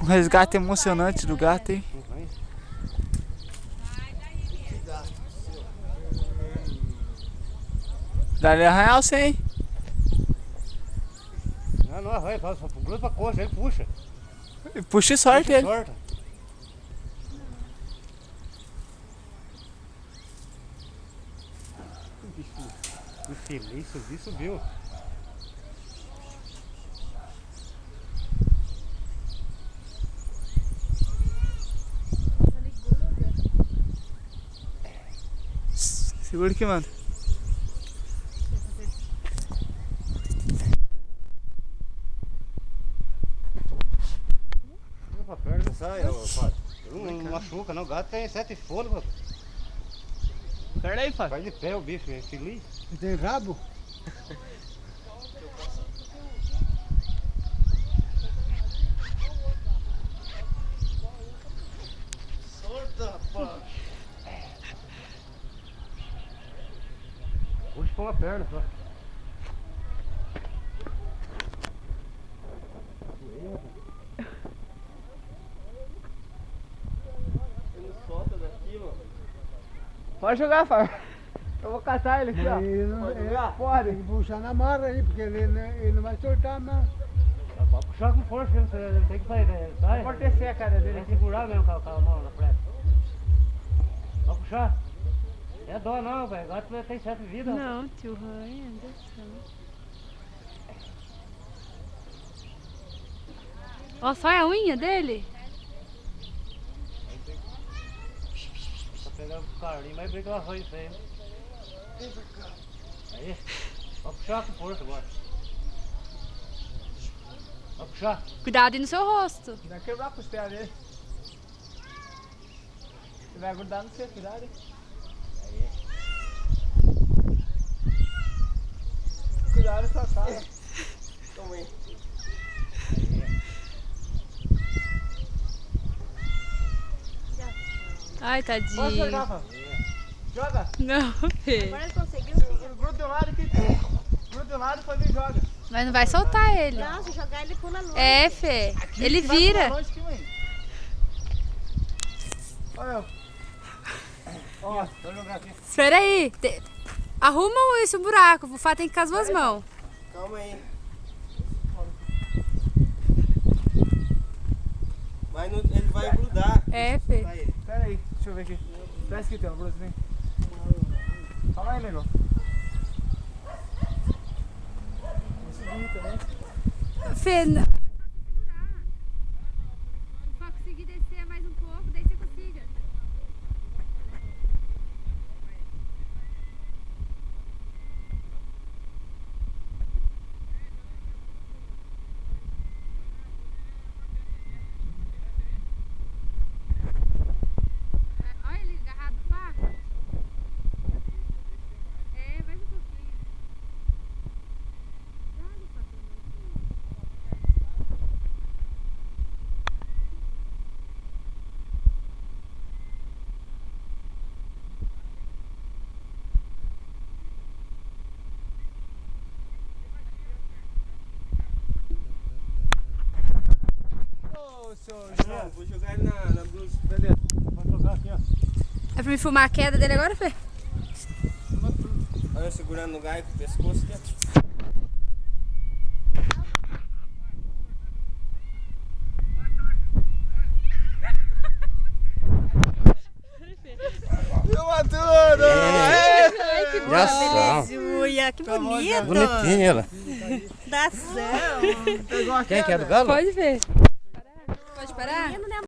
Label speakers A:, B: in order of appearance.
A: Um resgate emocionante do gato, hein? Dá-lhe arranhar você, hein?
B: Não arranha, só gruda pra coxa, ele puxa.
A: Puxa e sorte ele.
B: Sorta. Infeliz, subiu.
A: Segura aqui, mano.
B: Pra perna não sai, Fábio. Não machuca, não. O gato tem 7 fôlegos.
A: Perna aí, Fábio.
B: Vai de pé o bicho, é infeliz.
C: Tem rabo?
B: Solta, rapaz. Puxa com a perna só.
D: Ele solta daqui, mano.
A: Pode jogar, Fábio. Eu vou catar ele aqui, ó.
C: Pode. Tem que puxar na marra aí, porque ele não vai soltar, não.
B: Pode puxar com força, ele tem que sair, né? Sai.
A: Amortecer a cara dele
B: Tem que
A: aqui.
B: segurar mesmo com a mão na frente. Pode puxar. É dó não, velho. Gato tem 7 vidas.
E: Não, tio Ryan, deixa. Ó, só a unha dele.
B: Tá pegando o carinho, mas briga o arranho feio. Aí. Pode puxar com força agora. Pode puxar.
E: Cuidado aí no seu rosto.
A: Vai quebrar a costela dele. Ele vai grudar no seu, cuidado, hein? Cuidado com a sua cara.
D: Toma aí.
E: Ai,
A: Pode
E: tadinho.
A: jogar, Fábio. Joga.
E: Não, Fê.
F: Agora ele conseguiu.
A: Gruda de um lado aqui. Gruda de um lado e Fábio joga.
E: Mas não vai soltar ele.
F: Não, se jogar ele pula longe.
E: É, Fê. Ele
A: Vai
E: vira.
A: pular longe aqui, mãe. Olha eu.
B: Ó, vou jogar aqui.
E: Espera aí. Arruma esse buraco. O Fá tem que ficar as duas mãos.
D: Calma aí. Mas ele vai grudar.
E: É, Fê.
D: Vai ele.
A: Pera aí, deixa eu ver aqui. Parece que tem uma blusa, vem. Calma aí, negão. Vou subir também.
E: Fê, não. Só conseguir descer mais um pouco, daí você consiga. Olha ele agarrado no faco. É, mais um pouquinho. Dá-lhe, faco.
A: Ô, seu
D: Não, vou jogar ele na blusa.
A: Beleza.
B: Vou jogar aqui, ó.
E: É pra me filmar a queda dele agora, Fê?
D: Olha eu segurando no gai com o pescoço aqui, ó.
A: Filma tudo!
F: Ai, que boa,
B: Ação.
F: belezuia. Que bonito.
B: Bonitinha ela.
F: Da ação.
A: Pegou a
B: Quem que é do
A: queda?
B: galo?
E: Pode ver. Pode parar?
F: Menino, né?